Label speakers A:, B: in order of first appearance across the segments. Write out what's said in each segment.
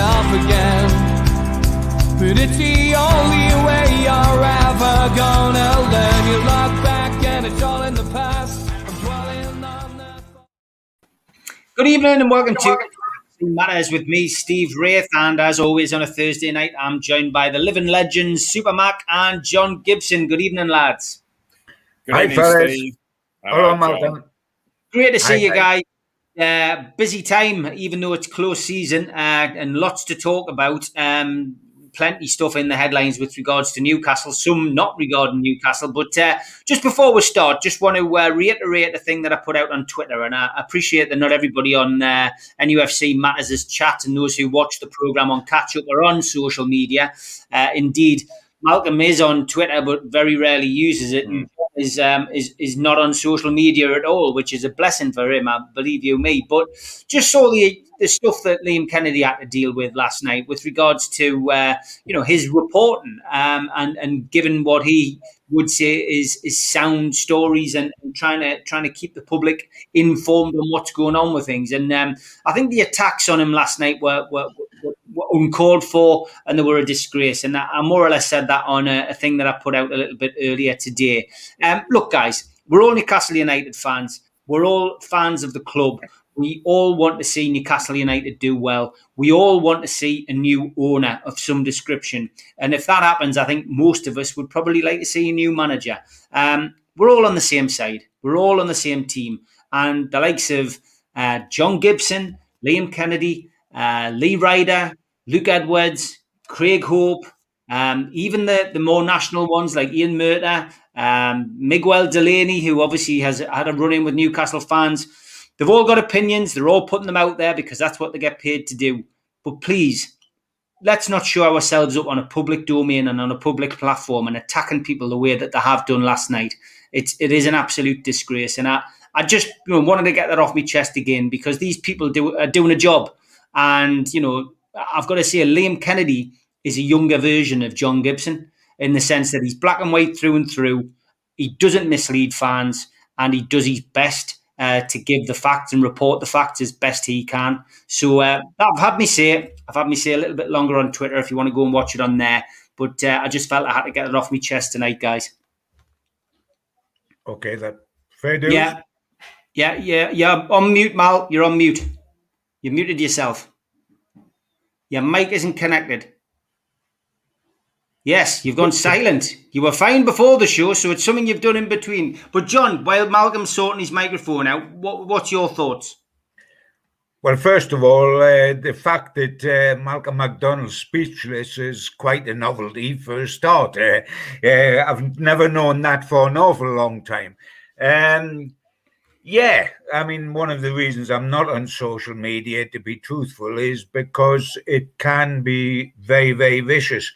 A: up again. But it's the only way you're ever gonna learn. You look back and it's all in the past. I'm dwelling on the...
B: Good evening and welcome to Matters with me, Steve Wraith, and as always on a Thursday night, I'm joined by the living legends, Supermac and John Gibson. Good evening, lads.
C: Good evening, Steve.
D: Hello, Malcolm.
B: Great to see you guys. Busy time, even though it's close season, and lots to talk about. Plenty stuff in the headlines with regards to Newcastle, some not regarding Newcastle. But just before we start, just want to reiterate the thing that I put out on Twitter. And I appreciate that not everybody on NUFC Matters' chat and those who watch the programme on catch-up are on social media. Indeed, Malcolm is on Twitter, but very rarely uses it. And is not on social media at all, which is a blessing for him, I believe you me. But just saw the stuff that Liam Kennedy had to deal with last night with regards to his reporting and given what he would say is sound stories and trying to keep the public informed on what's going on with things. And I think the attacks on him last night were uncalled for, and they were a disgrace. And I more or less said that on a thing that I put out a little bit earlier today. Look, guys, we're all Newcastle United fans. We're all fans of the club. We all want to see Newcastle United do well. We all want to see a new owner of some description. And if that happens, I think most of us would probably like to see a new manager. We're all on the same side. We're all on the same team. And the likes of John Gibson, Liam Kennedy, Lee Ryder, Luke Edwards, Craig Hope, even the more national ones like Ian Murtagh, Miguel Delaney, who obviously has had a run-in with Newcastle fans. They've all got opinions. They're all putting them out there because that's what they get paid to do. But please, let's not show ourselves up on a public domain and on a public platform and attacking people the way that they have done last night. It is an absolute disgrace. And I just wanted to get that off my chest again because these people are doing a job. And, I've got to say Liam Kennedy is a younger version of John Gibson in the sense that he's black and white through and through. He doesn't mislead fans and he does his best to give the facts and report the facts as best he can. So I've had me say it. I've had me say a little bit longer on Twitter if you want to go and watch it on there. But I just felt I had to get it off my chest tonight, guys.
D: Okay, that fair dues.
B: Yeah. On mute, Mal. You're on mute. You muted yourself. Your mic isn't connected. Yes, you've gone silent. You were fine before the show, so it's something you've done in between. But John, while Malcolm's sorting his microphone out, what's your thoughts?
D: Well, first of all, the fact that Malcolm McDonald's speechless is quite a novelty for a start. I've never known that for an awful long time. Yeah, I mean, one of the reasons I'm not on social media, to be truthful, is because it can be very, very vicious.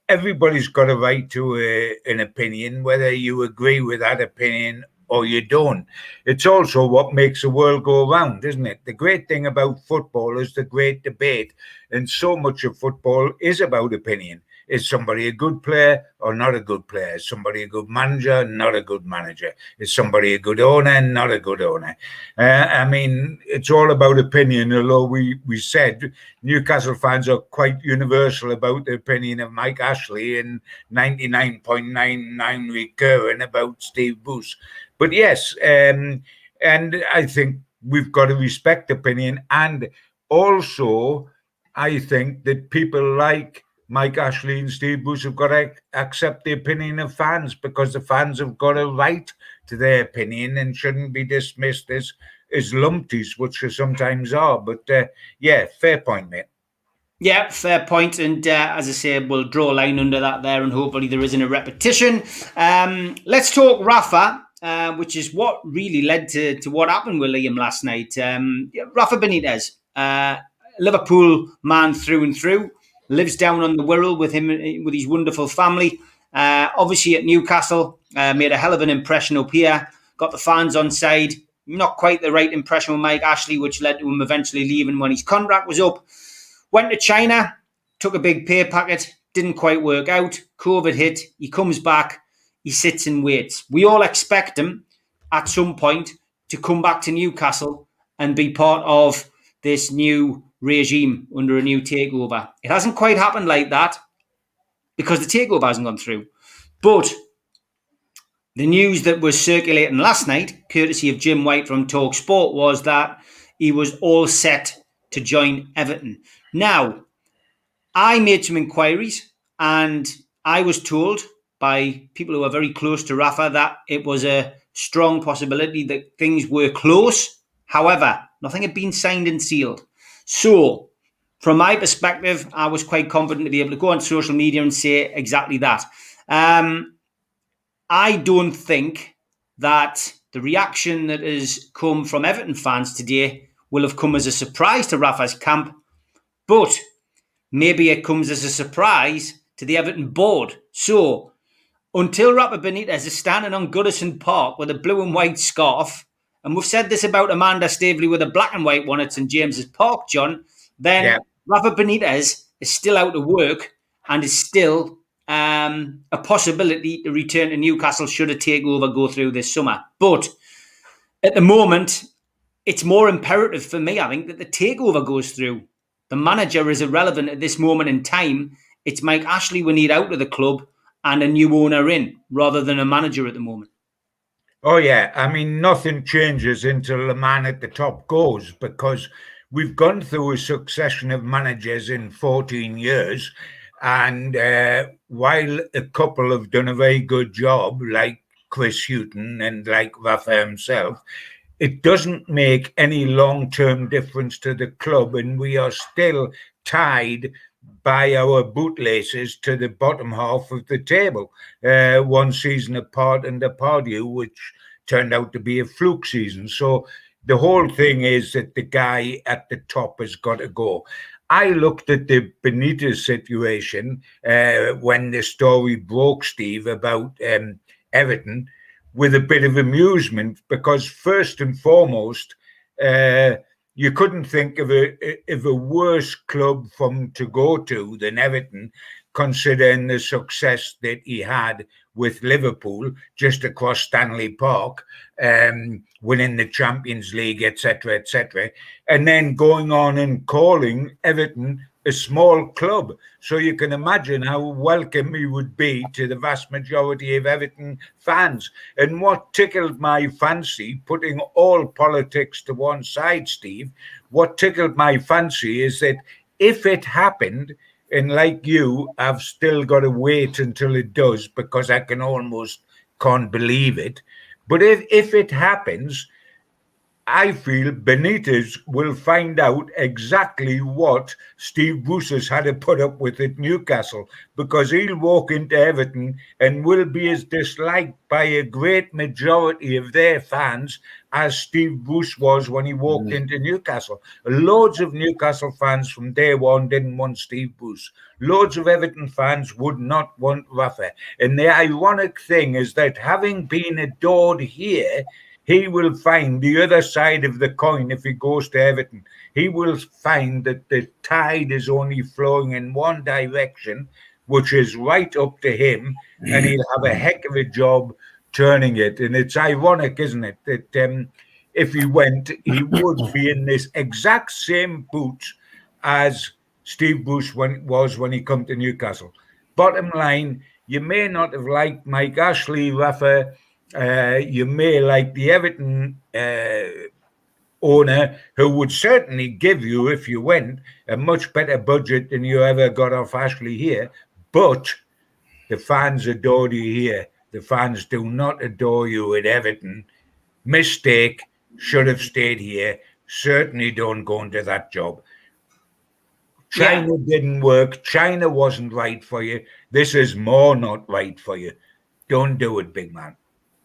D: Everybody's got a right to an opinion, whether you agree with that opinion or you don't. It's also what makes the world go round, isn't it? The great thing about football is the great debate, and so much of football is about opinion. Is somebody a good player or not a good player? Is somebody a good manager, not a good manager? Is somebody a good owner, not a good owner? I mean, it's all about opinion, although we said Newcastle fans are quite universal about the opinion of Mike Ashley and 99.99 recurring about Steve Bruce. But yes, and I think we've got to respect opinion. And also, I think that people like Mike Ashley and Steve Bruce have got to accept the opinion of fans because the fans have got a right to their opinion and shouldn't be dismissed as lumpties, which they sometimes are. But yeah, fair point, mate.
B: Yeah, fair point. And as I say, we'll draw a line under that there and hopefully there isn't a repetition. Let's talk Rafa, which is what really led to what happened with Liam last night. Rafa Benitez, Liverpool man through and through. Lives down on the Wirral with his wonderful family. Obviously at Newcastle, made a hell of an impression up here. Got the fans on side. Not quite the right impression with Mike Ashley, which led to him eventually leaving when his contract was up. Went to China, took a big pay packet. Didn't quite work out. COVID hit. He comes back. He sits and waits. We all expect him at some point to come back to Newcastle and be part of this new regime under a new takeover. It hasn't quite happened like that because the takeover hasn't gone through. But the news that was circulating last night, courtesy of Jim White from TalkSport, was that he was all set to join Everton. Now, I made some inquiries and I was told by people who are very close to Rafa that it was a strong possibility that things were close. However, nothing had been signed and sealed. So, from my perspective, I was quite confident to be able to go on social media and say exactly that. I don't think that the reaction that has come from Everton fans today will have come as a surprise to Rafa's camp, but maybe it comes as a surprise to the Everton board. So, until Rafa Benitez is standing on Goodison Park with a blue and white scarf, and we've said this about Amanda Staveley with a black and white one at St James's Park, John, then Rafa Benitez is still out of work and is still a possibility to return to Newcastle should a takeover go through this summer. But at the moment, it's more imperative for me, I think, that the takeover goes through. The manager is irrelevant at this moment in time. It's Mike Ashley we need out of the club and a new owner in, rather than a manager at the moment.
D: Oh, yeah. I mean, nothing changes until the man at the top goes, because we've gone through a succession of managers in 14 years. And while a couple have done a very good job, like Chris Hughton and like Rafa himself, it doesn't make any long-term difference to the club. And we are still tied by our bootlaces to the bottom half of the table. One season apart under Pardew, which turned out to be a fluke season. So the whole thing is that the guy at the top has got to go. I looked at the Benitez situation when the story broke, Steve, about Everton with a bit of amusement, because first and foremost, you couldn't think of a worse club for him to go to than Everton, considering the success that he had with Liverpool just across Stanley Park, winning the Champions League, etc., etc., and then going on and calling Everton a small club. So you can imagine how welcome he would be to the vast majority of Everton fans. And what tickled my fancy, putting all politics to one side, Steve, what tickled my fancy is that if it happened, and like you, I've still got to wait until it does, because I can't believe it. But if it happens, I feel Benitez will find out exactly what Steve Bruce has had to put up with at Newcastle, because he'll walk into Everton and will be as disliked by a great majority of their fans as Steve Bruce was when he walked into Newcastle. Loads of Newcastle fans from day one didn't want Steve Bruce. Loads of Everton fans would not want Rafa. And the ironic thing is that, having been adored here, he will find the other side of the coin if he goes to Everton. He will find that the tide is only flowing in one direction, which is right up to him, and he'll have a heck of a job turning it. And it's ironic, isn't it, that if he went, he would be in this exact same boot as Steve Bruce when he come to Newcastle. Bottom line, you may not have liked Mike Ashley, Rafa. You may like the Everton owner, who would certainly give you, if you went, a much better budget than you ever got off Ashley here. But the fans adore you here. The fans do not adore you at Everton. Mistake. Should have stayed here. Certainly don't go into that job. China didn't work. China wasn't right for you. This is more not right for you. Don't do it, big man.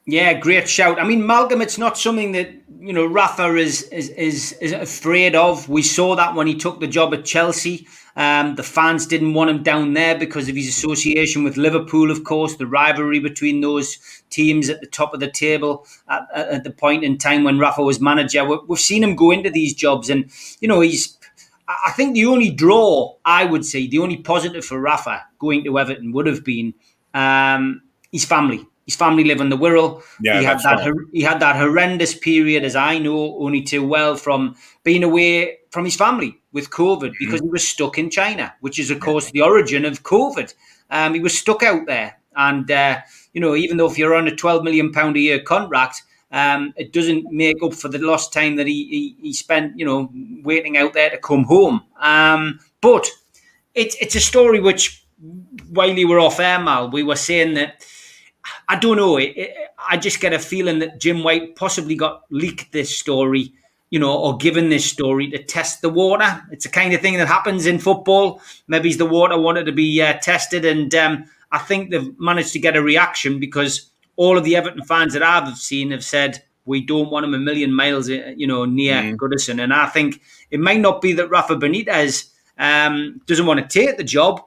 B: Yeah, great shout. I mean, Malcolm, it's not something that, you know, Rafa is afraid of. We saw that when he took the job at Chelsea. The fans didn't want him down there because of his association with Liverpool, of course, the rivalry between those teams at the top of the table at the point in time when Rafa was manager. We've seen him go into these jobs, and, you know, I think the only draw, I would say, the only positive for Rafa going to Everton would have been his family. His family live in the Wirral.
C: Yeah,
B: he had that horrendous period, as I know only too well, from being away from his family. with COVID because he was stuck in China, which is, of course, the origin of COVID. He was stuck out there. And, even though if you're on a £12 million a year contract, it doesn't make up for the lost time that he spent, waiting out there to come home. But it's a story which, while you were off air, Mal, we were saying that, I don't know, I just get a feeling that Jim White possibly got leaked this story, or given this story to test the water. It's the kind of thing that happens in football. Maybe the water wanted to be tested, and I think they've managed to get a reaction because all of the Everton fans that I've seen have said, we don't want him a million miles, near Goodison. And I think it might not be that Rafa Benitez doesn't want to take the job.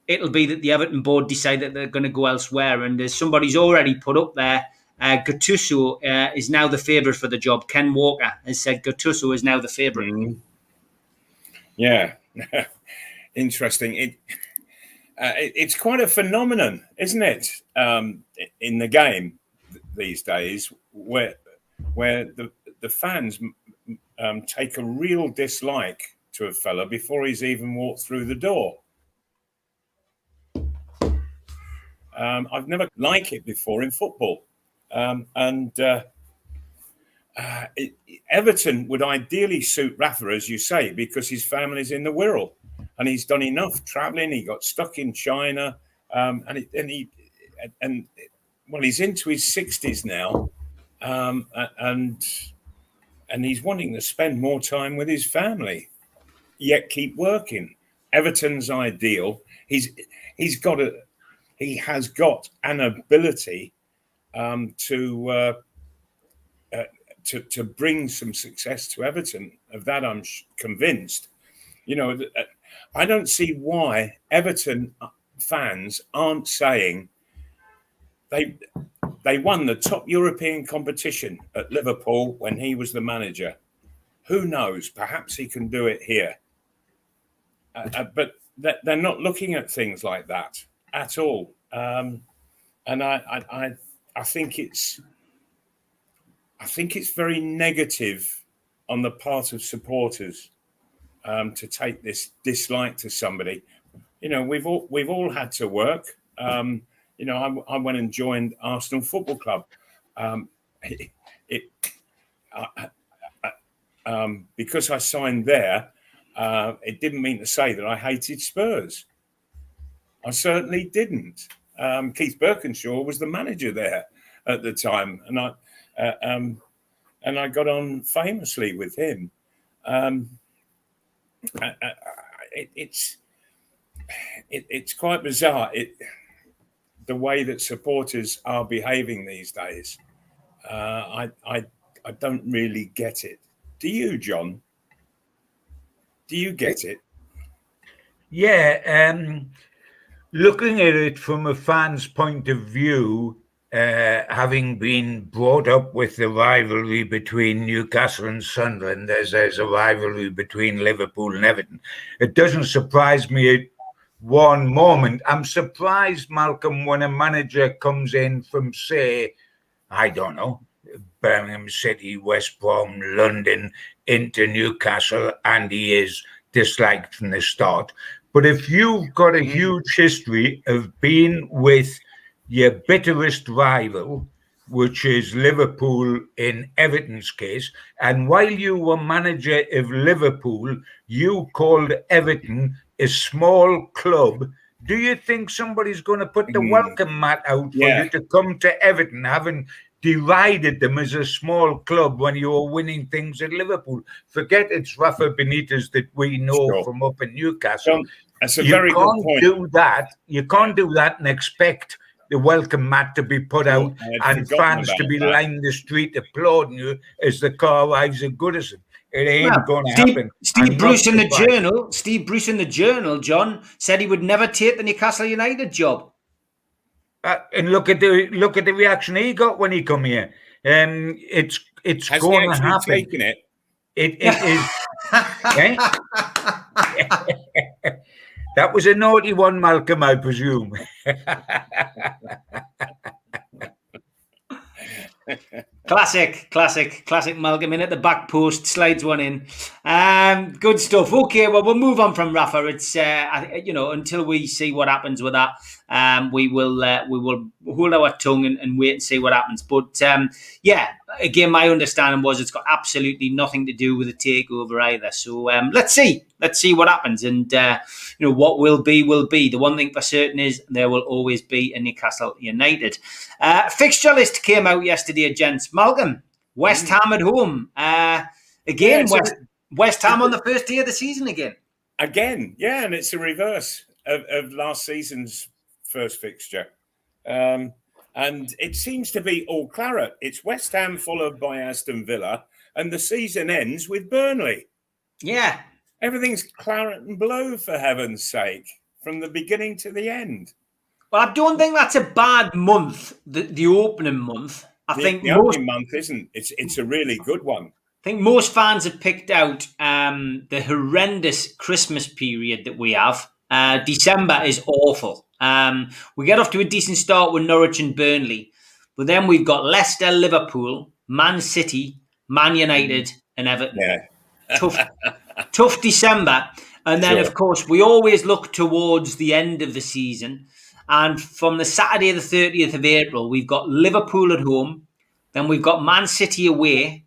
B: It'll be that the Everton board decide that they're going to go elsewhere. And as somebody's already put up there, Gattuso is now the favourite for the job. Ken Walker has said Gattuso is now the favourite.
C: Yeah, interesting. It's quite a phenomenon, isn't it, in the game these days, where the fans take a real dislike to a fella before he's even walked through the door. I've never liked it before in football. Everton would ideally suit Rafa, as you say, because his family's in the Wirral and he's done enough travelling. He got stuck in China, and he's into his 60s now, and he's wanting to spend more time with his family, yet keep working. Everton's ideal. He has got an ability to bring some success to Everton. Of that, I'm convinced. I don't see why Everton fans aren't saying they won the top European competition at Liverpool when he was the manager. Who knows? Perhaps he can do it here. But they're not looking at things like that at all. And I think it's very negative on the part of supporters to take this dislike to somebody. We've all had to work. I went and joined Arsenal Football Club. Because I signed there, it didn't mean to say that I hated Spurs. I certainly didn't. Keith Birkinshaw was the manager there at the time, and I got on famously with him. It's quite bizarre the way that supporters are behaving these days. I don't really get it. Do you, John? Do you get it?
D: Yeah. Looking at it from a fan's point of view, having been brought up with the rivalry between Newcastle and Sunderland, as there's a rivalry between Liverpool and Everton, it doesn't surprise me at one moment. I'm surprised, Malcolm, when a manager comes in from, say, I don't know, Birmingham City, West Brom, London, into Newcastle, and he is disliked from the start. But if you've got a huge history of being with your bitterest rival, which is Liverpool in Everton's case, and while you were manager of Liverpool, you called Everton a small club, do you think somebody's going to put the welcome mat out for you to come to Everton, having derided them as a small club when you were winning things at Liverpool? Forget it's Rafa Benitez that we know from up in Newcastle.
C: That's a very good point.
D: You can't do that and expect the welcome mat to be put out and fans to be lining the street applauding you as the car arrives at Goodison. It ain't going to happen.
B: Steve Bruce in the Journal, John, said he would never take the Newcastle United job.
D: And look at the reaction he got when he come here. It's
C: Has
D: going
C: he
D: to happen.
C: taken it?
D: It is. That was a naughty one, Malcolm, I presume.
B: Classic Malcolm in at the back post, slides one in. Good stuff. Okay, well, we'll move on from Rafa. It's until we see what happens with that, we will hold our tongue and wait and see what happens. But again, my understanding was it's got absolutely nothing to do with the takeover either. So let's see what happens, and what will be will be. The one thing for certain is there will always be a Newcastle United. Fixture list came out yesterday, gents. Malcolm, West Ham at home. Again, West Ham on the first day of the season again.
C: Again, yeah, and it's a reverse of last season's first fixture. And it seems to be all claret. It's West Ham followed by Aston Villa, and the season ends with Burnley.
B: Yeah.
C: Everything's claret and blue, for heaven's sake, from the beginning to the end.
B: Well, I don't think that's a bad month, the opening month. I think
C: the opening month isn't. It's a really good one.
B: I think most fans have picked out the horrendous Christmas period that we have. December is awful. We get off to a decent start with Norwich and Burnley, but then we've got Leicester, Liverpool, Man City, Man United, and Everton.
C: Yeah.
B: Tough December. And then, of course, we always look towards the end of the season. And from the Saturday, the 30th of April, we've got Liverpool at home. Then we've got Man City away,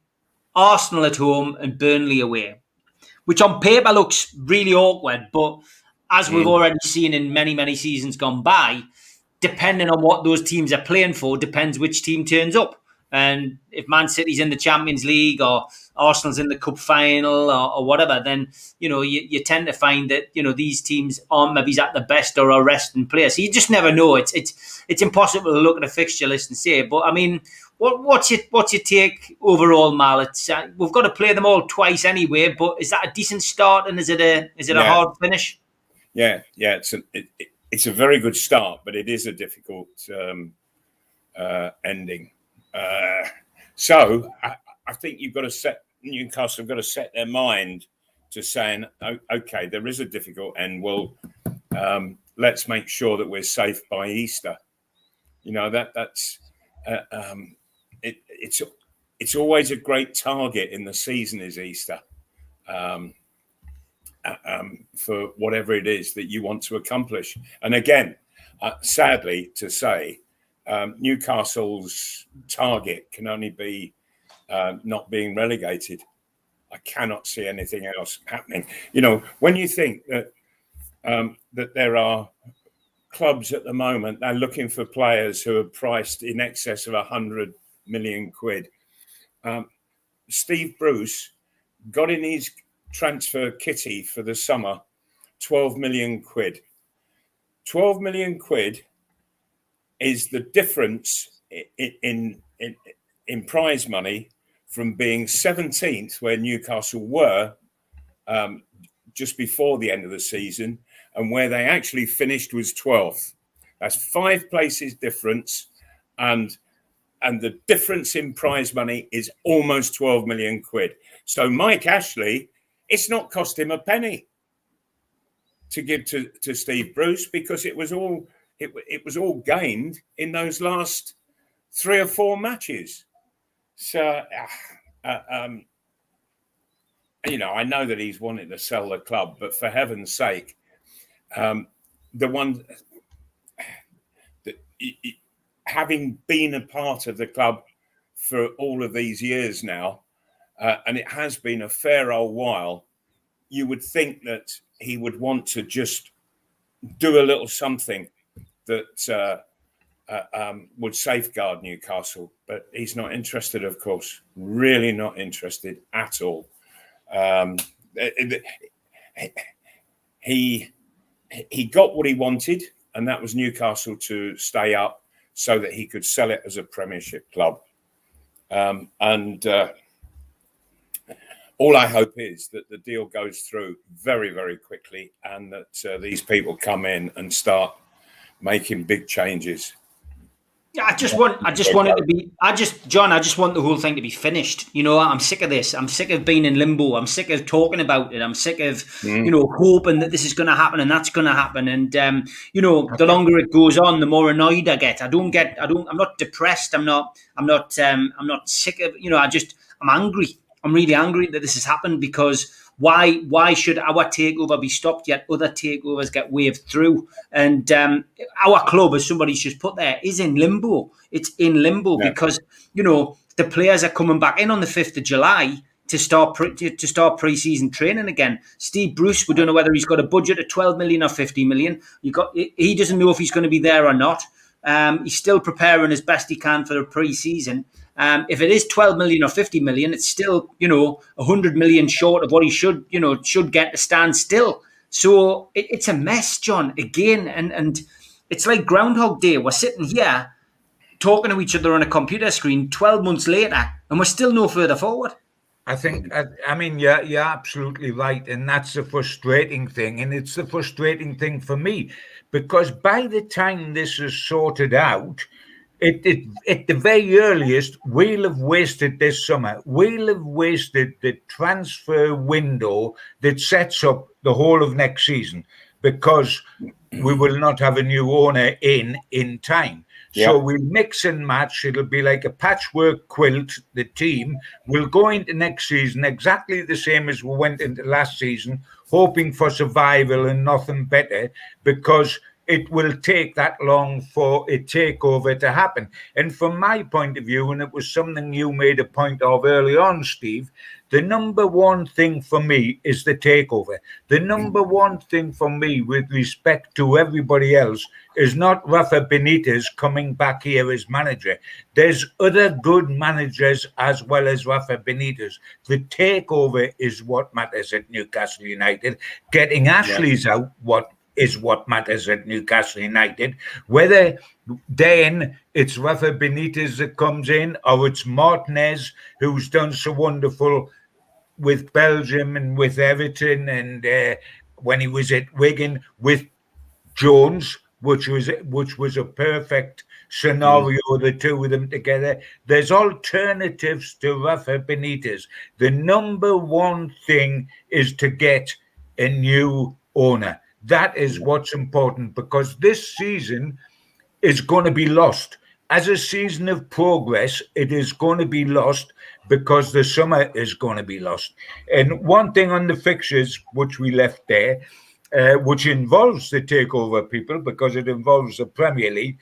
B: Arsenal at home, and Burnley away, which on paper looks really awkward. But as we've already seen in many, many seasons gone by, depending on what those teams are playing for, depends which team turns up. And if Man City's in the Champions League or Arsenal's in the Cup final or whatever, then, you tend to find that, these teams aren't maybe at the best or are resting players. So you just never know. It's impossible to look at a fixture list and say. But, I mean, what's your take overall, Mal? We've got to play them all twice anyway, but is that a decent start and is it a hard finish?
C: Yeah. It's a very good start, but it is a difficult ending. So I think Newcastle have got to set their mind to saying, okay, there is a difficult end. Well, let's make sure that we're safe by Easter. That's it's always a great target in the season is Easter, for whatever it is that you want to accomplish. And again, sadly to say, Newcastle's target can only be not being relegated. I cannot see anything else happening. When you think that that there are clubs at the moment, they're looking for players who are priced in excess of 100 million quid. Steve Bruce got in his transfer kitty for the summer 12 million quid. 12 million quid is the difference in prize money from being 17th, where Newcastle were just before the end of the season, and where they actually finished was 12th. That's 5 places difference, and the difference in prize money is almost 12 million quid. So Mike Ashley, it's not cost him a penny to give to Steve Bruce, because it was all gained in those last 3 or 4 matches. So, I know that he's wanted to sell the club, but for heaven's sake, the one that having been a part of the club for all of these years now, and it has been a fair old while, you would think that he would want to just do a little something that would safeguard Newcastle, but he's not interested, of course. Really not interested at all. He got what he wanted, and that was Newcastle to stay up so that he could sell it as a Premiership club. All I hope is that the deal goes through very, very quickly, and that these people come in and start making big changes.
B: Yeah, I just want it to be. John. I just want the whole thing to be finished. I'm sick of this. I'm sick of being in limbo. I'm sick of talking about it. I'm sick of hoping that this is going to happen and that's going to happen. And the longer it goes on, the more annoyed I get. I'm not depressed. I'm not sick of. I'm angry. I'm really angry that this has happened because why should our takeover be stopped yet other takeovers get waved through? And our club, as somebody's just put there, is in limbo. It's in limbo because the players are coming back in on the 5th of July to start pre-season training again. Steve Bruce, we don't know whether he's got a budget of 12 million or 50 million. He doesn't know if he's going to be there or not. He's still preparing as best he can for the pre-season. If it is 12 million or 50 million, it's still 100 million short of what he should get to stand still. So it's a mess, John. Again, and it's like Groundhog Day. We're sitting here talking to each other on a computer screen 12 months later, and we're still no further forward.
D: I think, I mean, you're absolutely right. And that's the frustrating thing. And it's the frustrating thing for me, because by the time this is sorted out, at the very earliest, we'll have wasted this summer. We'll have wasted the transfer window that sets up the whole of next season, because we will not have a new owner in time. So we'll mix and match. It'll be like a patchwork quilt. The team will go into next season exactly the same as we went into last season, hoping for survival and nothing better, because it will take that long for a takeover to happen. And from my point of view, and it was something you made a point of early on, Steve, the number one thing for me is the takeover. The number one thing for me, with respect to everybody else, is not Rafa Benitez coming back here as manager. There's other good managers as well as Rafa Benitez. The takeover is what matters at Newcastle United. Getting Ashley's out, what matters at Newcastle United. Whether then it's Rafa Benitez that comes in, or it's Martinez, who's done so wonderful with Belgium and with Everton, and when he was at Wigan with Jones, which was a perfect scenario, the two of them together. There's alternatives to Rafa Benitez. The number one thing is to get a new owner. That is what's important, because this season is going to be lost. As a season of progress, it is going to be lost, because the summer is going to be lost. And one thing on the fixtures, which we left there, which involves the takeover people, because it involves the Premier League.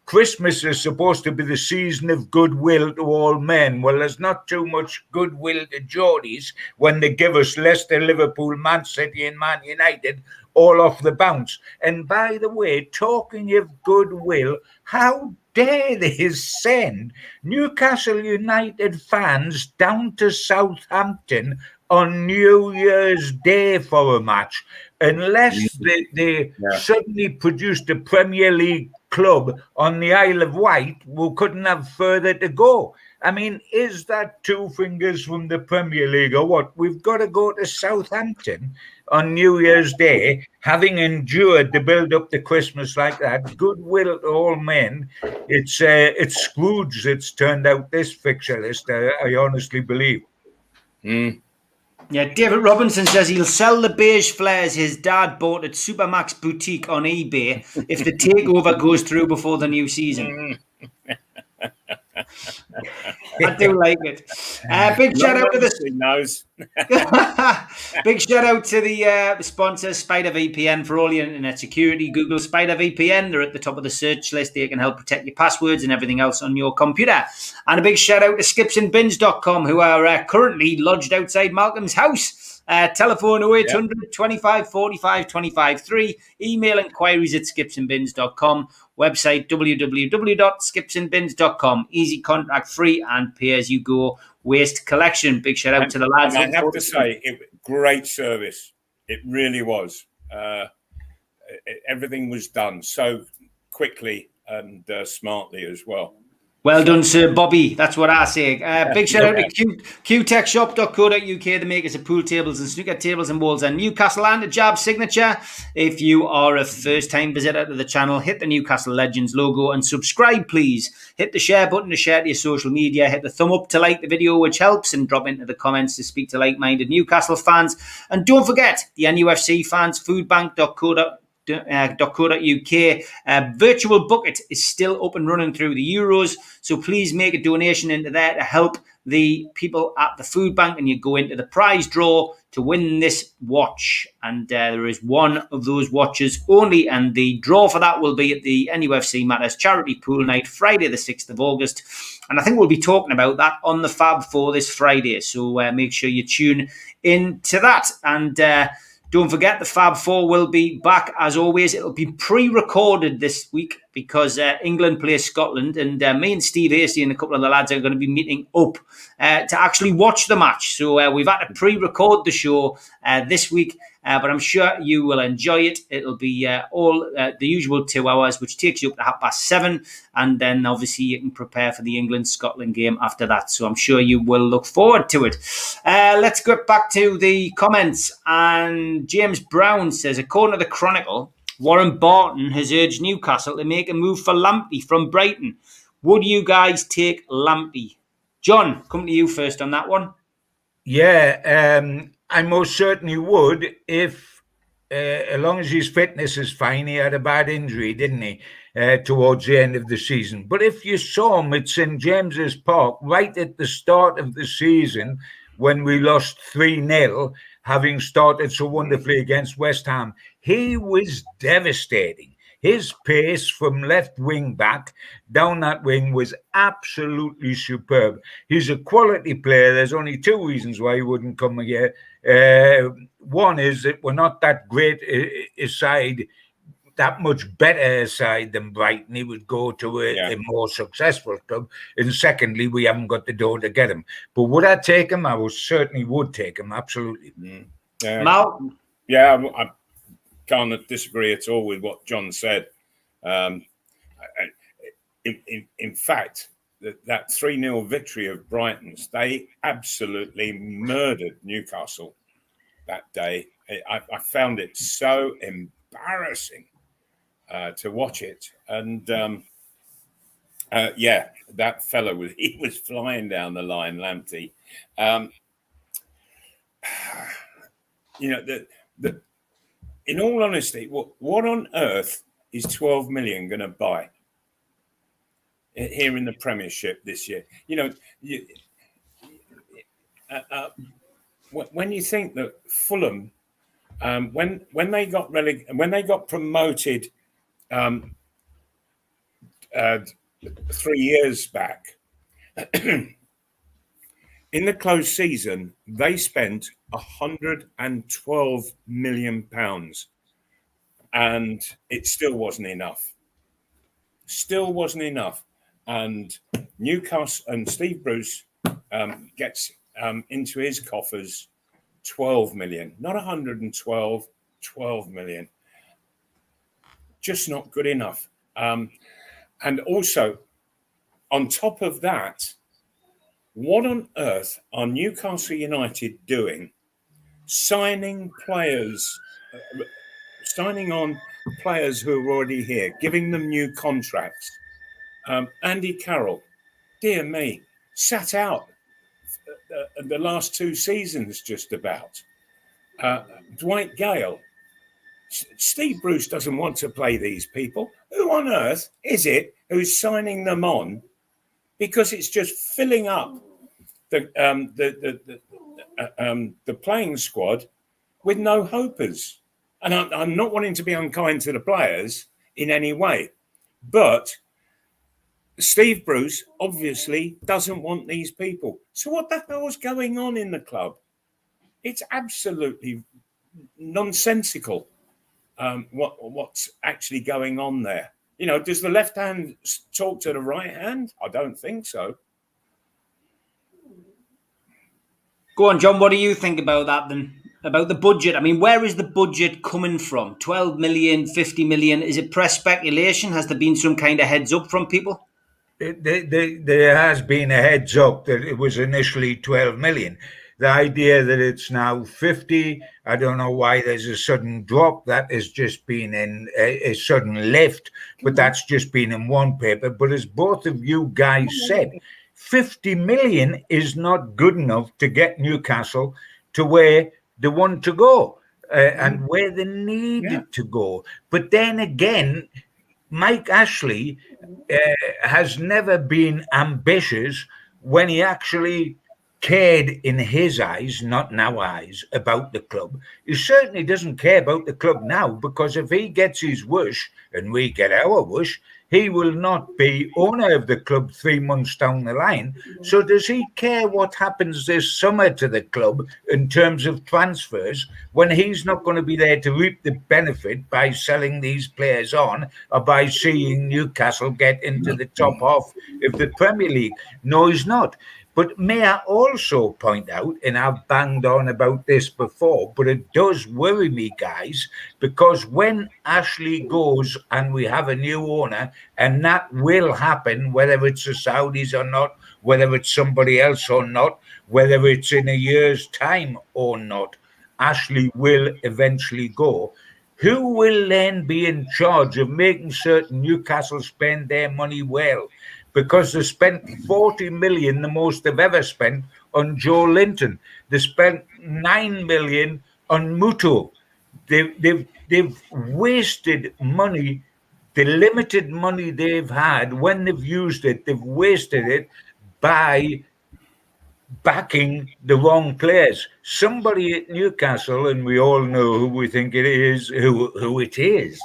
D: Christmas is supposed to be the season of goodwill to all men. Well, there's not too much goodwill to Geordies when they give us Leicester, Liverpool, Man City and Man United all off the bounce. And by the way, talking of goodwill, how dare they send Newcastle United fans down to Southampton on New Year's Day for a match, unless they suddenly produced a Premier League club on the Isle of Wight who couldn't have further to go. I mean, is that two fingers from the Premier League or what? We've got to go to Southampton on New Year's Day, having endured the build-up to Christmas like that. Goodwill to all men. It's Scrooge that's turned out this fixture list, I honestly believe.
B: Yeah, David Robinson says he'll sell the beige flares his dad bought at Supermac's boutique on eBay if the takeover goes through before the new season. I do like it. Big shout out to big shout out to the sponsor Spider VPN for all your internet security. Google Spider VPN. They're at the top of the search list. They can help protect your passwords and everything else on your computer. And a big shout out to skipsandbins.com, who are currently lodged outside Malcolm's house. Telephone 0800 25 45 25 3. Email inquiries at skipsandbins.com. Website www.skipsandbins.com. Easy, contract free, and pay as you go waste collection. Big shout out to the lads.
C: I have to say, great service. It really was. Everything was done so quickly and smartly as well.
B: Well done, Sir Bobby. That's what I say. Big shout out to qtechshop.co.uk, the makers of pool tables and snooker tables and balls, and Newcastle and a Jab signature. If you are a first-time visitor to the channel, hit the Newcastle Legends logo and subscribe, please. Hit the share button to share to your social media. Hit the thumb up to like the video, which helps, and drop into the comments to speak to like-minded Newcastle fans. And don't forget, the NUFC fans, foodbank.co.uk. Virtual bucket is still up and running through the Euros, so please make a donation into there to help the people at the food bank, and you go into the prize draw to win this watch. And there is one of those watches only, and the draw for that will be at the NUFC Matters Charity Pool Night, Friday the 6th of August. And I think we'll be talking about that on the Fab 4 this Friday, so make sure you tune in to that. And don't forget, the Fab 4 will be back as always. It'll be pre-recorded this week because England plays Scotland, and me and Steve Hasty and a couple of the lads are going to be meeting up to actually watch the match. So we've had to pre-record the show this week, but I'm sure you will enjoy it. It'll be all the usual 2 hours, which takes you up to 7:30, and then obviously you can prepare for the England-Scotland game after that. So I'm sure you will look forward to it. Let's get back to the comments. And James Brown says, according to the Chronicle, Warren Barton has urged Newcastle to make a move for Lamptey from Brighton. Would you guys take Lamptey? John, come to you first on that one.
D: Yeah, I most certainly would if, as long as his fitness is fine. He had a bad injury, didn't he, towards the end of the season. But if you saw him at St James's Park right at the start of the season when we lost 3-0, having started so wonderfully against West Ham, he was devastating. His pace from left wing back down that wing was absolutely superb. He's a quality player. There's only 2 reasons why he wouldn't come here. One is that we're not that great a side, that much better side than Brighton. He would go to a more successful club. And secondly, we haven't got the door to get him. But would I take him? I certainly would take him, absolutely.
B: Mal?
C: Yeah, I can't disagree at all with what John said. In fact, that 3-0 victory of Brighton's, they absolutely murdered Newcastle that day. I found it so embarrassing to watch it. And that fellow was flying down the line, Lamptey. In all honesty, what on earth is 12 million going to buy here in the Premiership this year? When you think that Fulham, when they got promoted 3 years back, in the closed season, they spent £112 million, and it still wasn't enough. Still wasn't enough. And Newcastle and Steve Bruce gets into his coffers 12 million, not 112, 12 million. Just not good enough. And also, on top of that, what on earth are Newcastle United doing? Signing on players who are already here, giving them new contracts. Andy Carroll, dear me, sat out the last 2 seasons just about. Dwight Gale. Steve Bruce doesn't want to play these people. Who on earth is it who's signing them on? Because it's just filling up the playing squad with no hopers. And I'm not wanting to be unkind to the players in any way, but Steve Bruce obviously doesn't want these people. So what the hell is going on in the club? It's absolutely nonsensical. What's actually going on there? Does the left hand talk to the right hand? I don't think so.
B: Go on, John. What do you think about that then? About the budget? I mean, where is the budget coming from? 12 million, 50 million? Is it press speculation? Has there been some kind of heads up from people?
D: There has been a heads up that it was initially 12 million. The idea that it's now 50, I don't know why there's a sudden drop. That has just been in a sudden lift, but that's just been in one paper. But as both of you guys said, 50 million is not good enough to get Newcastle to where they want to go and where they need to go. But then again, Mike Ashley has never been ambitious when he actually cared in his eyes, not in our eyes, about the club. He certainly doesn't care about the club now, because if he gets his wish and we get our wish, he will not be owner of the club 3 months down the line. So does he care what happens this summer to the club in terms of transfers when he's not going to be there to reap the benefit by selling these players on or by seeing Newcastle get into the top half of the Premier League? No, he's not. But may I also point out, and I've banged on about this before, but it does worry me, guys, because when Ashley goes and we have a new owner, and that will happen, whether it's the Saudis or not, whether it's somebody else or not, whether it's in a year's time or not, Ashley will eventually go. Who will then be in charge of making certain Newcastle spend their money well? Because they spent 40 million, the most they've ever spent, on Joe Linton. They spent 9 million on Muto. They've wasted money. The limited money they've had, when they've used it, they've wasted it by backing the wrong players. Somebody at Newcastle, and we all know who we think it is, who it is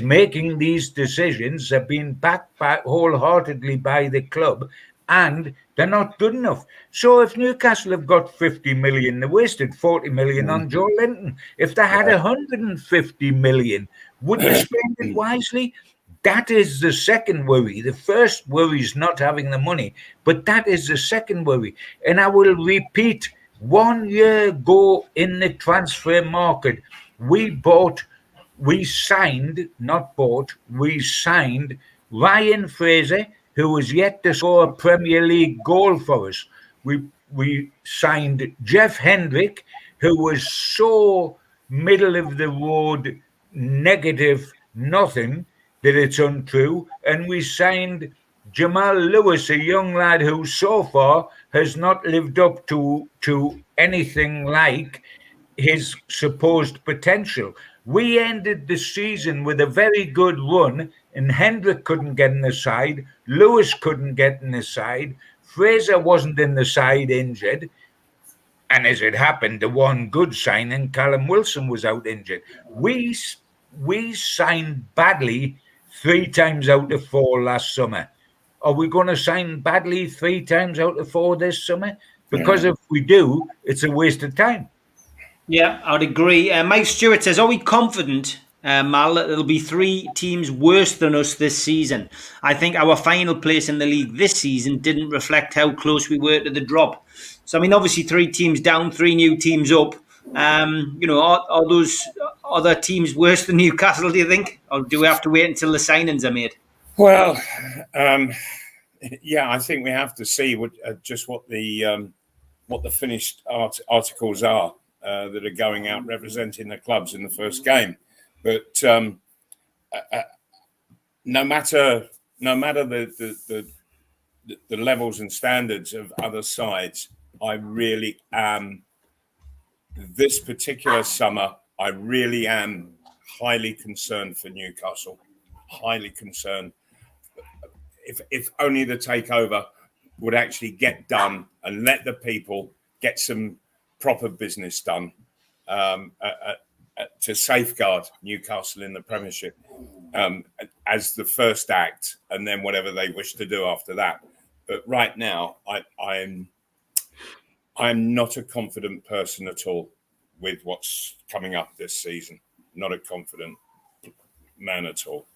D: making these decisions. Have been backed wholeheartedly by the club, and they're not good enough. So if Newcastle have got 50 million, they wasted 40 million on Joe Linton. If they had 150 million, would they spend it wisely? That is the second worry. The first worry is not having the money, but that is the second worry. And I will repeat, 1 year ago in the transfer market, we signed Ryan Fraser, who was yet to score a Premier League goal for us. We signed Jeff Hendrick, who was so middle of the road, negative, nothing, that it's untrue. And we signed Jamal Lewis, a young lad who so far has not lived up to anything like his supposed potential. We ended the season with a very good run, and Hendrick couldn't get in the side. Lewis couldn't get in the side. Fraser wasn't in the side, injured. And as it happened, the one good signing, Callum Wilson, was out injured. We signed badly 3 times out of 4 last summer. Are we going to sign badly 3 times out of 4 this summer? Because if we do, it's a waste of time.
B: Yeah, I'd agree. Mike Stewart says, are we confident, Mal, that there'll be 3 teams worse than us this season? I think our final place in the league this season didn't reflect how close we were to the drop. So, I mean, obviously 3 teams down, 3 new teams up. Are those other teams worse than Newcastle, do you think? Or do we have to wait until the signings are made?
C: Well, I think we have to see what the finished articles are that are going out representing the clubs in the first game. But no matter the levels and standards of other sides, I really am. This particular summer, I really am highly concerned for Newcastle. Highly concerned. If only the takeover would actually get done and let the people get some proper business done to safeguard Newcastle in the Premiership as the first act, and then whatever they wish to do after that. But right now, I'm not a confident person at all with what's coming up this season. Not a confident man at all.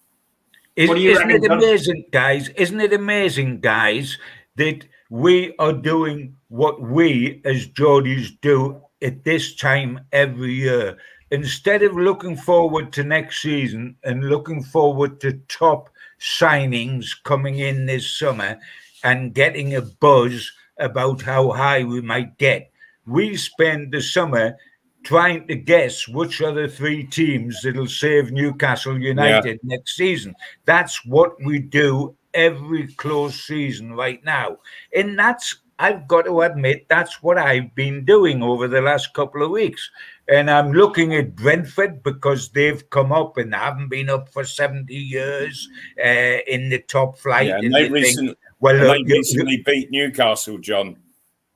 D: Isn't it amazing, guys? Isn't it amazing, guys, that we are doing what we as Geordies do at this time every year? Instead of looking forward to next season and looking forward to top signings coming in this summer and getting a buzz about how high we might get. We spend the summer trying to guess which are the 3 teams that'll save Newcastle United next season. That's what we do every close season right now. And that's, I've got to admit, that's what I've been doing over the last couple of weeks. And I'm looking at Brentford because they've come up and haven't been up for 70 years in the top flight.
C: Yeah, and they recently beat Newcastle, John.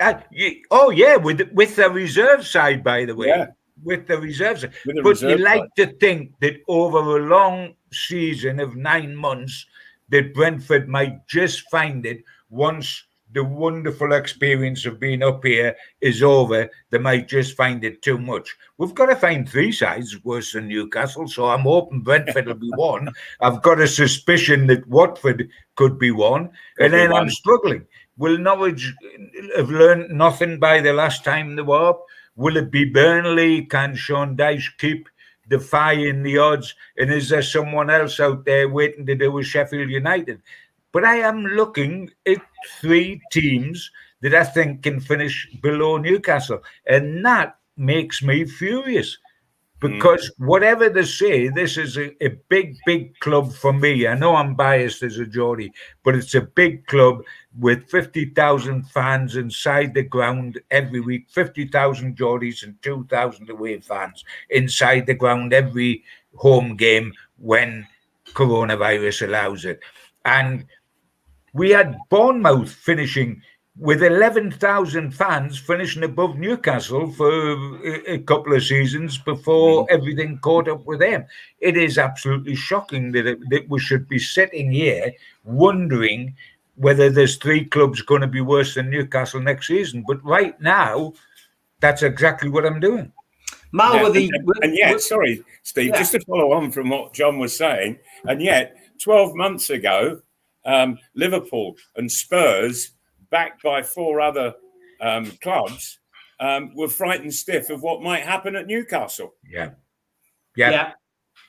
D: With the reserve side, by the way. Yeah. With the reserves. But you like to think that over a long season of 9 months, that Brentford might just find it once the wonderful experience of being up here is over. They might just find it too much. We've got to find 3 sides worse than Newcastle, so I'm hoping Brentford will be one. I've got a suspicion that Watford could be one, I'm struggling. Will Norwich have learned nothing by the last time they were up? Will it be Burnley? Can Sean Dyche keep defying the odds? And is there someone else out there waiting to do with Sheffield United? But I am looking at 3 teams that I think can finish below Newcastle. And that makes me furious. Because whatever they say, this is a big, big club for me. I know I'm biased as a Geordie, but it's a big club with 50,000 fans inside the ground every week, 50,000 Geordies and 2,000 away fans inside the ground every home game when coronavirus allows it. And we had Bournemouth finishing with 11,000 fans finishing above Newcastle for a couple of seasons before everything caught up with them. It is absolutely shocking that we should be sitting here wondering whether there's 3 clubs going to be worse than Newcastle next season. But right now, that's exactly what I'm doing.
C: Sorry, Steve, just to follow on from what John was saying, and yet 12 months ago, Liverpool and Spurs, backed by 4 other clubs, were frightened stiff of what might happen at Newcastle.
B: Yeah,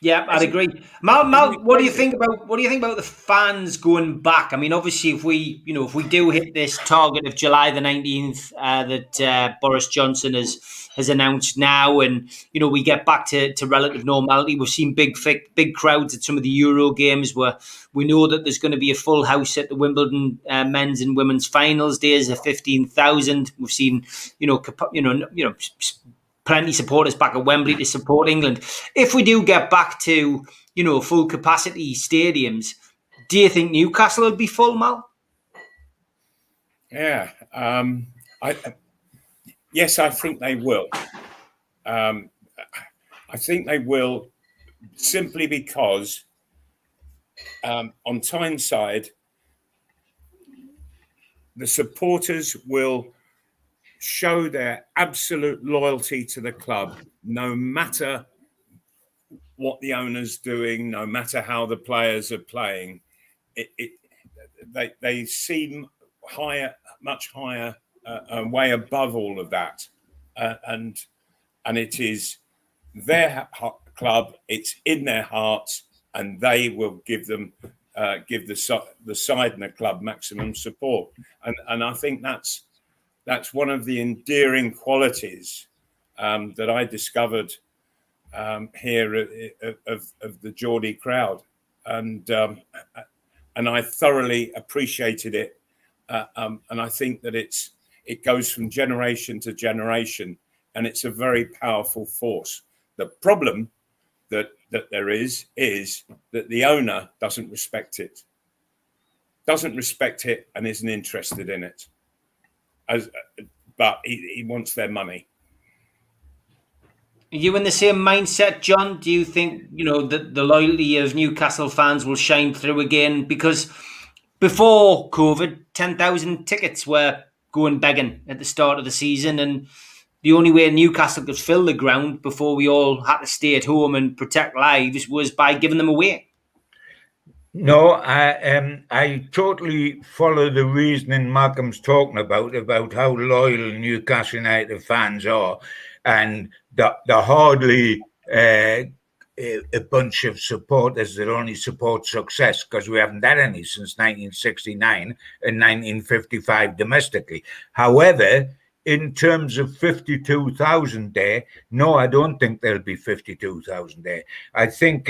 B: I'd agree. Mal, what do you think about the fans going back? I mean, obviously, if we do hit this target of July the 19th that Boris Johnson has announced now, and we get back to relative normality, we've seen big crowds at some of the Euro games where we know that there's going to be a full house at the Wimbledon men's and women's finals days of 15,000. We've seen plenty supporters back at Wembley to support England. If we do get back to, full capacity stadiums, do you think Newcastle will be full, Mal?
C: Yeah. Yes, I think they will. I think they will simply because on Tyneside, the supporters will show their absolute loyalty to the club, no matter what the owner's doing, no matter how the players are playing. They seem much higher, way above all of that, and it is their club. It's in their hearts, and they will give the side and the club maximum support. And I think that's one of the endearing qualities that I discovered here of the Geordie crowd, and I thoroughly appreciated it, and I think that it goes from generation to generation, and it's a very powerful force. The problem that there is that the owner doesn't respect it, and isn't interested in it. But he wants their money.
B: Are you in the same mindset, John? Do you think that the loyalty of Newcastle fans will shine through again? Because before COVID, 10,000 tickets were going begging at the start of the season, and the only way Newcastle could fill the ground before we all had to stay at home and protect lives was by giving them away.
D: No, I totally follow the reasoning Malcolm's talking about how loyal Newcastle United fans are, and they're hardly a bunch of supporters that only support success, because we haven't had any since 1969 and 1955 domestically. However, in terms of 52,000 there, no, I don't think there'll be 52,000 there. I think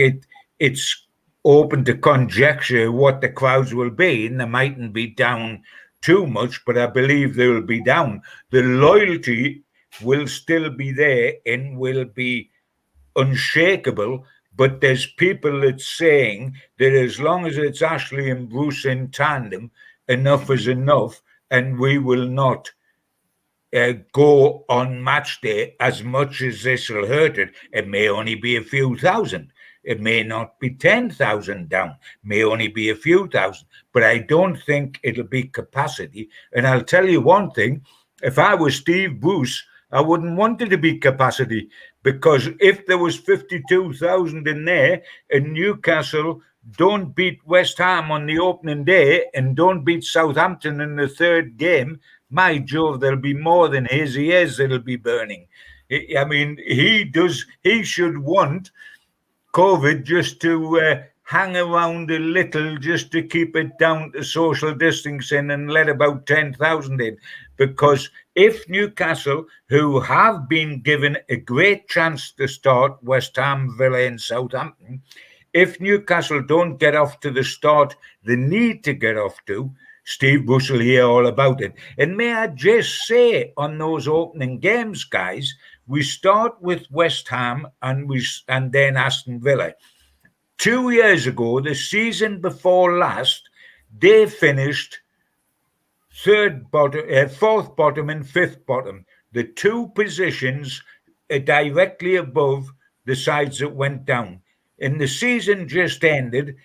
D: it's open to conjecture what the crowds will be, and they mightn't be down too much, but I believe they will be down. The loyalty will still be there and will be unshakable, but there's people that's saying that as long as it's Ashley and Bruce in tandem, enough is enough, and we will not go on match day as much as this will hurt it. It may only be a few thousand. It may not be 10,000 down, may only be a few thousand, but I don't think it'll be capacity. And I'll tell you one thing, if I was Steve Bruce, I wouldn't want it to be capacity, because if there was 52,000 in there and Newcastle don't beat West Ham on the opening day and don't beat Southampton in the third game, my Jove, there'll be more than his ears that'll be burning. I mean, he should want COVID just to hang around a little, just to keep it down to social distancing and let about 10,000 in. Because if Newcastle, who have been given a great chance to start West Ham, Villa and Southampton, if Newcastle don't get off to the start they need to get off to, Steve Bruce will hear all about it. And may I just say, on those opening games, guys, we start with West Ham and then Aston Villa. 2 years ago, the season before last, they finished fourth bottom and fifth bottom. The two positions are directly above the sides that went down. And the season just ended.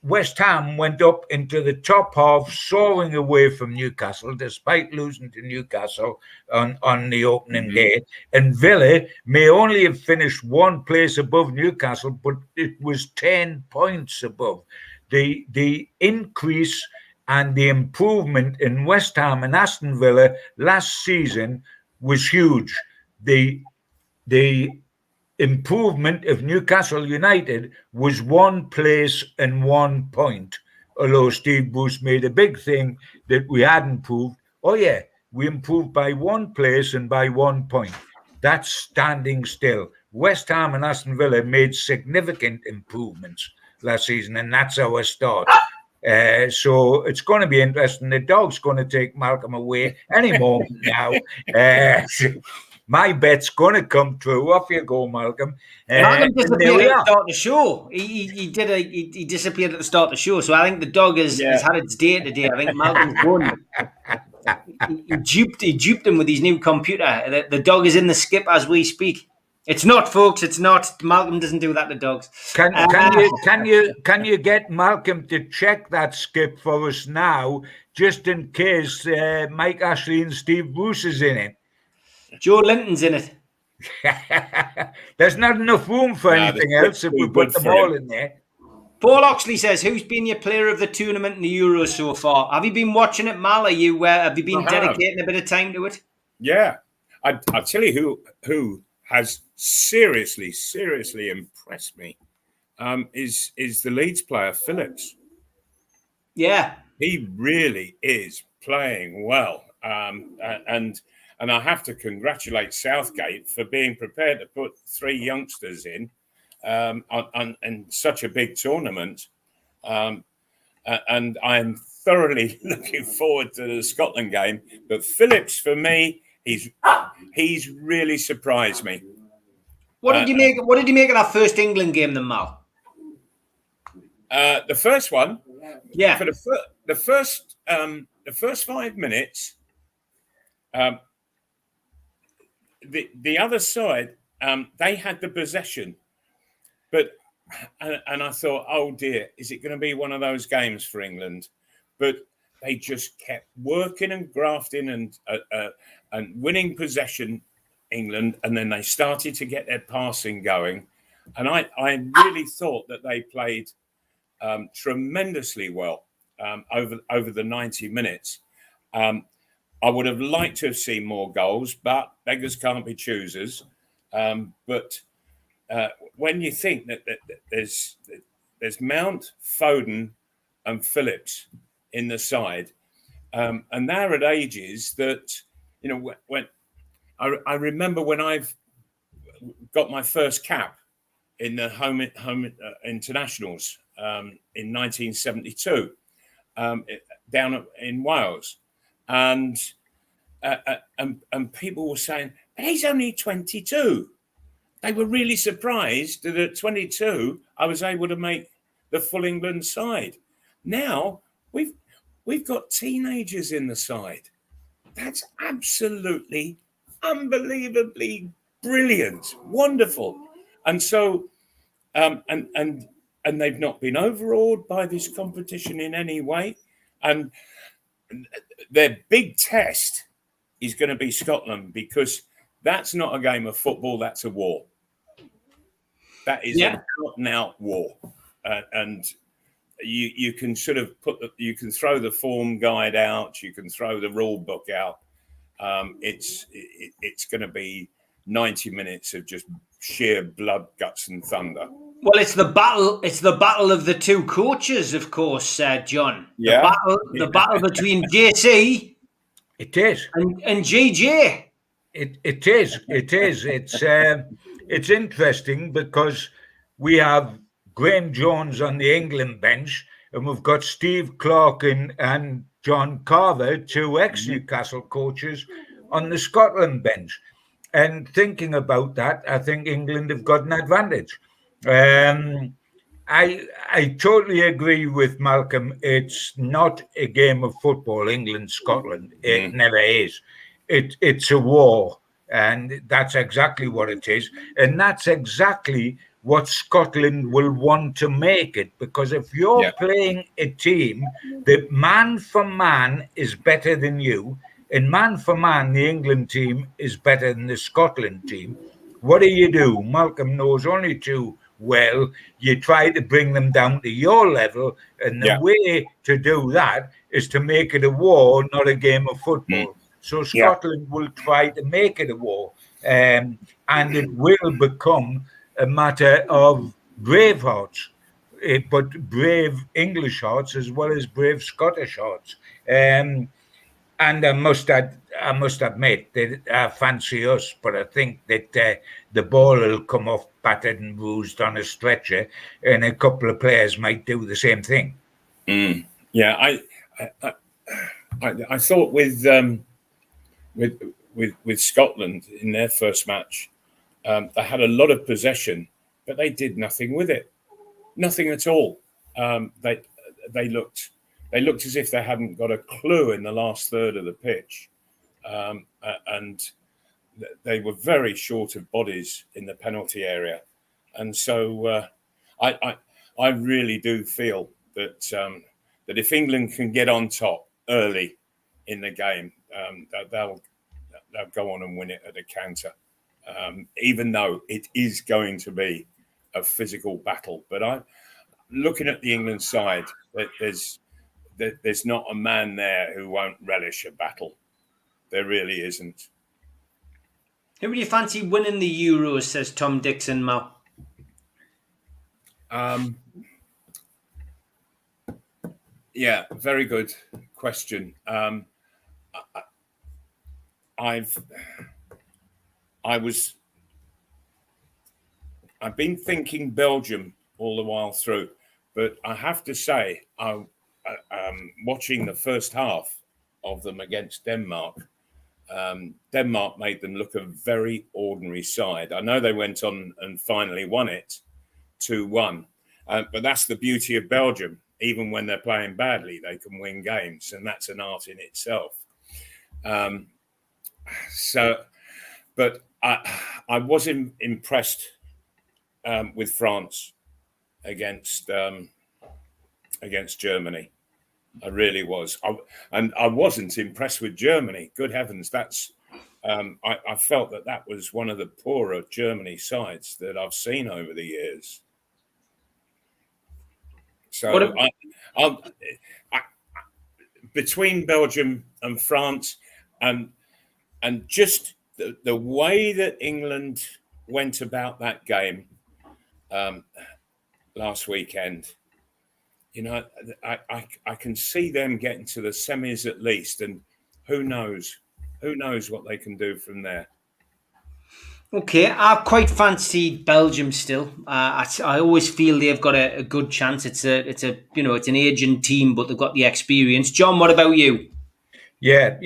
D: West Ham went up into the top half, soaring away from Newcastle, despite losing to Newcastle on the opening day. And Villa may only have finished one place above Newcastle, but it was 10 points above. The increase and the improvement in West Ham and Aston Villa last season was huge. The improvement of Newcastle United was one place and 1 point, although Steve Bruce made a big thing that we had improved. Oh yeah, we improved by 1 place and by 1 point. That's standing still. West Ham and Aston Villa made significant improvements last season, and that's our start. So it's going to be interesting. The dog's going to take Malcolm away any moment now. My bet's going to come true. Off you go, Malcolm.
B: Malcolm disappeared at the start of the show. He disappeared at the start of the show. So I think the dog has had its day today. I think Malcolm's gone. He duped him with his new computer. The dog is in the skip as we speak. It's not, folks. It's not. Malcolm doesn't do that to dogs.
D: Can you get Malcolm to check that skip for us now, just in case Mike Ashley and Steve Bruce is in it?
B: Joe Linton's in it.
D: There's not enough room for anything else if we put them all in there.
B: Paul Oxley says, who's been your player of the tournament in the Euros so far? Have you been watching it, Mal? Have you been dedicating a bit of time to it?
C: Yeah. I'll tell you who has seriously impressed me is the Leeds player, Phillips.
B: Yeah.
C: He really is playing well. And I have to congratulate Southgate for being prepared to put 3 youngsters in such a big tournament. And I'm thoroughly looking forward to the Scotland game. But Phillips, for me, he's really surprised me.
B: What did you make? What did you make of that first England game, then, Mal?
C: The first one,
B: yeah.
C: For the first 5 minutes. The other side, they had the possession, and I thought, oh dear, is it going to be one of those games for England? But they just kept working and grafting and winning possession, England, and then they started to get their passing going, and I really thought that they played tremendously well over the 90 minutes. I would have liked to have seen more goals, but beggars can't be choosers. But when you think that there's Mount, Foden, and Phillips in the side, and they're at ages that, you know, when I remember when I've got my first cap in the home internationals in 1972 down in Wales, and people were saying, but he's only 22. They were really surprised that at 22 I was able to make the full England side. Now we've got teenagers in the side. That's absolutely, unbelievably brilliant, wonderful, and so and they've not been overawed by this competition in any way. And their big test is going to be Scotland, because that's not a game of football, that's a war. That is an out-and-out war, and you can sort of you can throw the form guide out, you can throw the rule book out. It's going to be 90 minutes of just sheer blood, guts, and thunder.
B: Well, it's the battle. It's the battle of the two coaches, of course, John.
C: Yeah.
B: The battle between JC.
D: It is.
B: And GJ.
D: It is. It's interesting because we have Graham Jones on the England bench, and we've got Steve Clarke and John Carver, two ex-Newcastle coaches, on the Scotland bench. And thinking about that, I think England have got an advantage. I totally agree with Malcolm. It's not a game of football, England-Scotland. It never is. It's a war, and that's exactly what it is. And that's exactly what Scotland will want to make it, because if you're playing a team that man for man is better than you, and man for man, the England team is better than the Scotland team, what do? Malcolm knows only too well. You try to bring them down to your level, and the way to do that is to make it a war, not a game of football. So Scotland will try to make it a war, and it will become a matter of brave hearts, but brave English hearts as well as brave Scottish hearts. And I must admit that I fancy us, but I think that the ball will come off battered and bruised on a stretcher, and a couple of players might do the same thing.
C: Yeah, I thought with Scotland in their first match, they had a lot of possession, but they did nothing with it, nothing at all. They looked as if they hadn't got a clue in the last third of the pitch, and they were very short of bodies in the penalty area. And so I really do feel that that if England can get on top early in the game, they'll go on and win it at a counter, even though it is going to be a physical battle. But looking at the England side, there's not a man there who won't relish a battle. There really isn't.
B: Who would you fancy winning the Euros, says Tom Dixon, Mal?
C: Yeah, very good question. I've been thinking Belgium all the while through, but I have to say, watching the first half of them against Denmark, Denmark made them look a very ordinary side. I know they went on and finally won it 2-1, but that's the beauty of Belgium. Even when they're playing badly, they can win games, and that's an art in itself. But I was impressed with France against Germany. I really was. And I wasn't impressed with Germany. Good heavens, that's I felt that was one of the poorer Germany sides that I've seen over the years. So between Belgium and France, and just the way that England went about that game, last weekend. You know, I can see them getting to the semis at least, and who knows what they can do from there.
B: Okay, I quite fancy Belgium still. I always feel they've got a good chance. It's an aging team, but they've got the experience. John, what about you?
D: Yeah.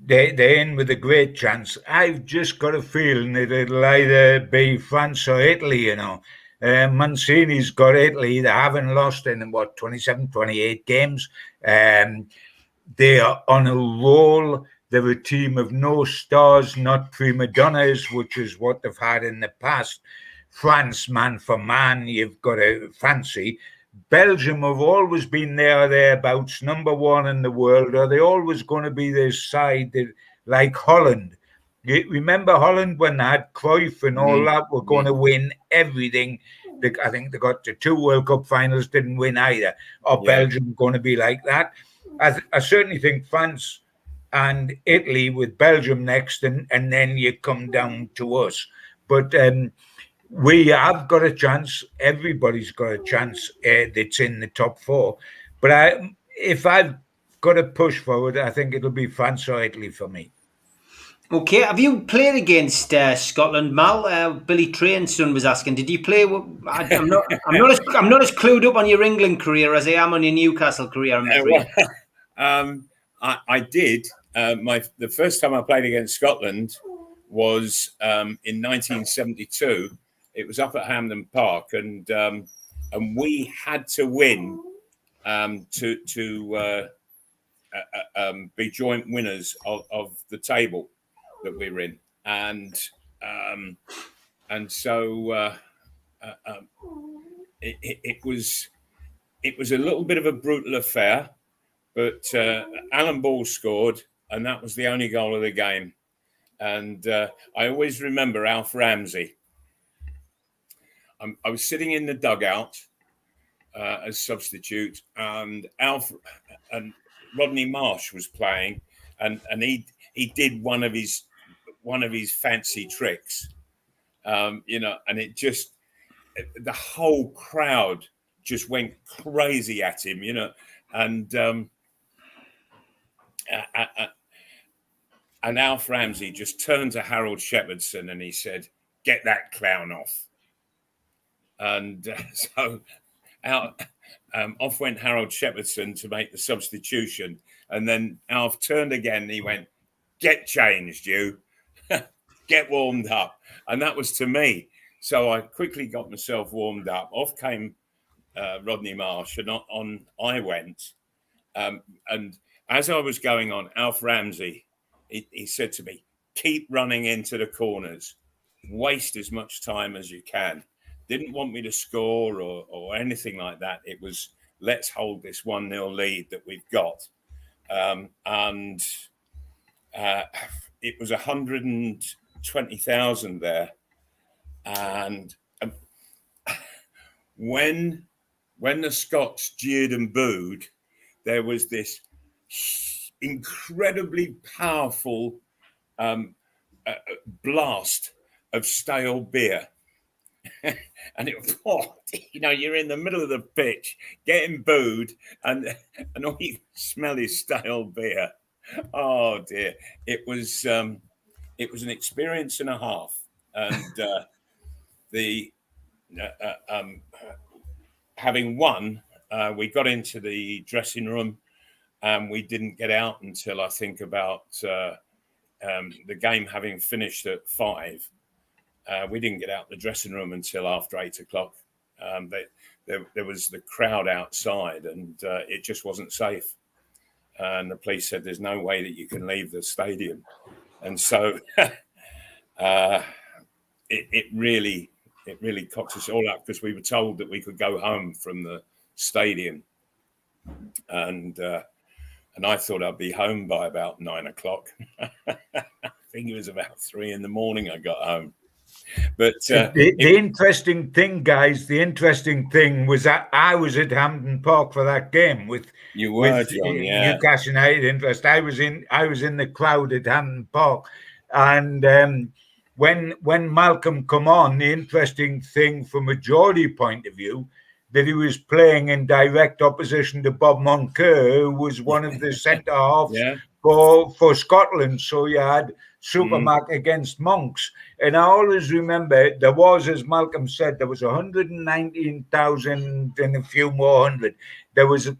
D: They're in with a great chance. I've just got a feeling that it'll either be France or Italy, you know. Mancini's got Italy. They haven't lost in, 27, 28 games. They are on a roll. They're a team of no stars, not prima donnas, which is what they've had in the past. France, man for man, you've got to fancy. Belgium have always been there, thereabouts, number one in the world. Are they always going to be this side that, like Holland? You remember Holland when they had Cruyff and all that? Were going to win everything. I think they got to 2 World Cup finals, didn't win either. Or Belgium going to be like that? I certainly think France and Italy with Belgium next, and then you come down to us. But we have got a chance. Everybody's got a chance that's in the top 4. But if I've got to push forward, I think it'll be France or Italy for me.
B: Okay, have you played against Scotland, Mal? Billy Train's son was asking, did you play? I'm not as clued up on your England career as I am on your Newcastle career. I'm afraid.
C: I did. The first time I played against Scotland was in 1972. It was up at Hampden Park, and we had to win to be joint winners of the table that we were in, and so it was a little bit of a brutal affair, but Alan Ball scored, and that was the only goal of the game. And I always remember Alf Ramsey. I was sitting in the dugout as substitute, and Rodney Marsh was playing, and he did one of his fancy tricks, and it just, the whole crowd just went crazy at him, and Alf Ramsey just turned to Harold Shepherdson and he said, "Get that clown off." And so off went Harold Shepherdson to make the substitution. And then Alf turned again and he went, "Get changed, you. Get warmed up." And that was to me. So I quickly got myself warmed up. Off came Rodney Marsh, and on I went. And as I was going on, Alf Ramsey, he said to me, "Keep running into the corners. Waste as much time as you can." Didn't want me to score or anything like that. It was, let's hold this 1-0 lead that we've got. And it was 120,000 there. And when the Scots jeered and booed, there was this incredibly powerful blast of stale beer. And you're in the middle of the pitch getting booed, and all you smell is stale beer. Oh dear, it was an experience and a half, and having won, we got into the dressing room, and we didn't get out until I think about the game having finished at 5. We didn't get out the dressing room until after 8 o'clock. There was the crowd outside, and it just wasn't safe. And the police said, "There's no way that you can leave the stadium." And so it really cocked us all up, because we were told that we could go home from the stadium, and I thought I'd be home by about 9 o'clock. I think it was about 3 in the morning I got home. But
D: the interesting thing, guys, was that I was at Hampden Park for that game with
C: John, yeah.
D: Newcastle United interest. I was in the crowd at Hampden Park, and when Malcolm come on, the interesting thing from a Geordie point of view, that he was playing in direct opposition to Bob Moncur, who was one of the centre halves for Scotland. So you had Supermac against Monks. And I always remember there was, as Malcolm said, there was 119,000 and a few more hundred. There was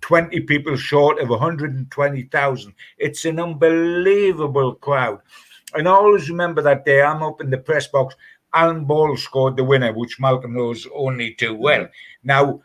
D: 20 people short of 120,000. It's an unbelievable crowd. And I always remember that day, I'm up in the press box. Alan Ball scored the winner, which Malcolm knows only too well. Now,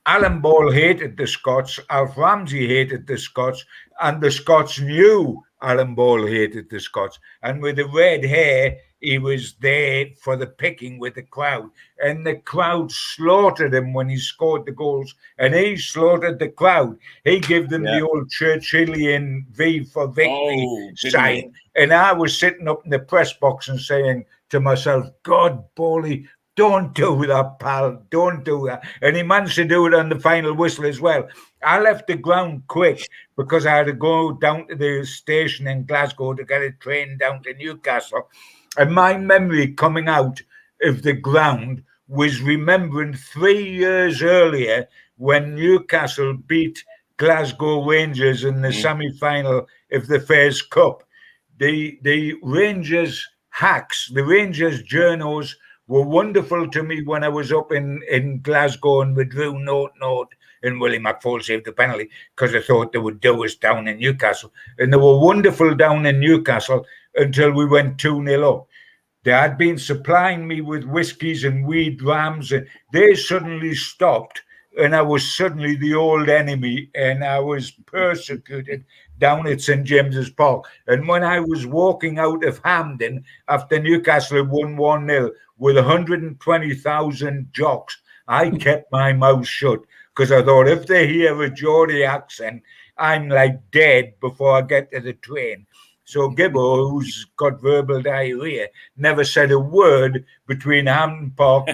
D: Alan Ball hated the Scots, Alf Ramsey hated the Scots, and the Scots knew Alan Ball hated the Scots. And with the red hair, he was there for the picking with the crowd. And the crowd slaughtered him when he scored the goals, and he slaughtered the crowd. He gave them the old Churchillian V for victory sign. And I was sitting up in the press box and saying to myself, God, Bowley, don't do that, pal. Don't do that. And he managed to do it on the final whistle as well. I left the ground quick because I had to go down to the station in Glasgow to get a train down to Newcastle. And my memory coming out of the ground was remembering 3 years earlier when Newcastle beat Glasgow Rangers in the semi-final of the Fairs Cup. The Rangers hacks, the Rangers journos were wonderful to me when I was up in Glasgow, and we drew 0-0 and Willie McFall saved the penalty because I thought they would do us down in Newcastle. And they were wonderful down in Newcastle until we went 2-0 up. They had been supplying me with whiskies and weed rams, and they suddenly stopped, and I was suddenly the old enemy, and I was persecuted down at St. James's Park. And when I was walking out of Hampden after Newcastle had won 1-0 with 120,000 jocks, I kept my mouth shut because I thought if they hear a Geordie accent, I'm like dead before I get to the train. So Gibbo, who's got verbal diarrhea, never said a word between Hampden Park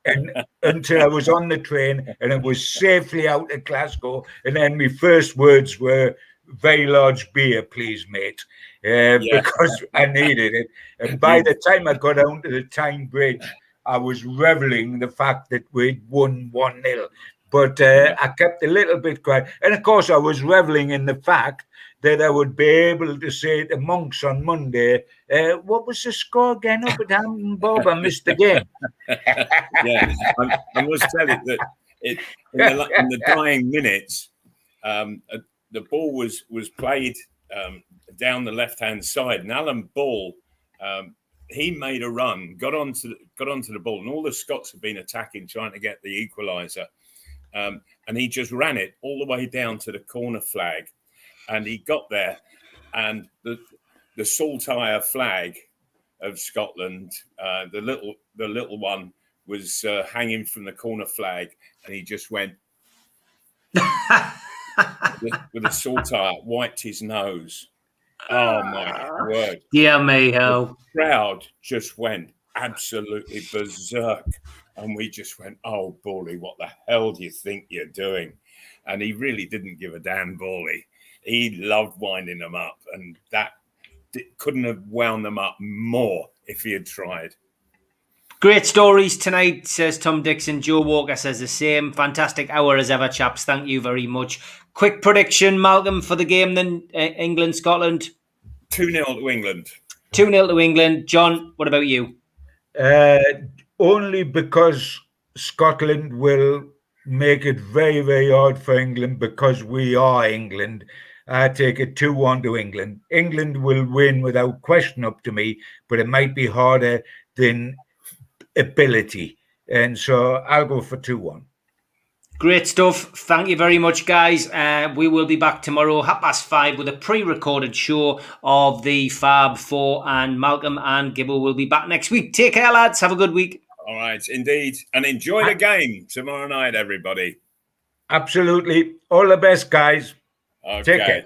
D: and until I was on the train and it was safely out of Glasgow. And then my first words were, very large beer, please, mate, because I needed it. And by the time I got down to the Tyne Bridge, I was reveling the fact that we'd won 1-0. But I kept a little bit quiet. And of course, I was reveling in the fact that I would be able to say to Monks on Monday, what was the score again up at Hampton, Bob? I missed the game.
C: I must tell you that in the dying minutes, the ball was played down the left-hand side, and Alan Ball, he made a run, got onto the ball, and all the Scots had been attacking, trying to get the equaliser, and he just ran it all the way down to the corner flag. And he got there, and the saltire flag of Scotland, the little one, was hanging from the corner flag, and he just went with a saltire, wiped his nose. Oh my word!
B: Dear me, oh!
C: The crowd just went absolutely berserk, and we just went, "Oh, Bawley, what the hell do you think you're doing?" And he really didn't give a damn, Bawley. He loved winding them up, and that couldn't have wound them up more if he had tried.
B: Great stories tonight, says Tom Dixon. Joe Walker says the same. Fantastic hour as ever, chaps. Thank you very much. Quick prediction, Malcolm, for the game then, England-Scotland?
C: 2-0 to England.
B: 2-0 to England. John, what about you?
D: Only because Scotland will make it very, very hard for England because we are England. I take it 2-1 to England. England will win without question up to me, but it might be harder than ability. And so I'll go for 2-1.
B: Great stuff. Thank you very much, guys. We will be back tomorrow, 5:30, with a pre-recorded show of the Fab Four, and Malcolm and Gibbo will be back next week. Take care, lads. Have a good week.
C: All right, indeed. And enjoy the game tomorrow night, everybody.
D: Absolutely. All the best, guys.
C: Okay.
D: Take care.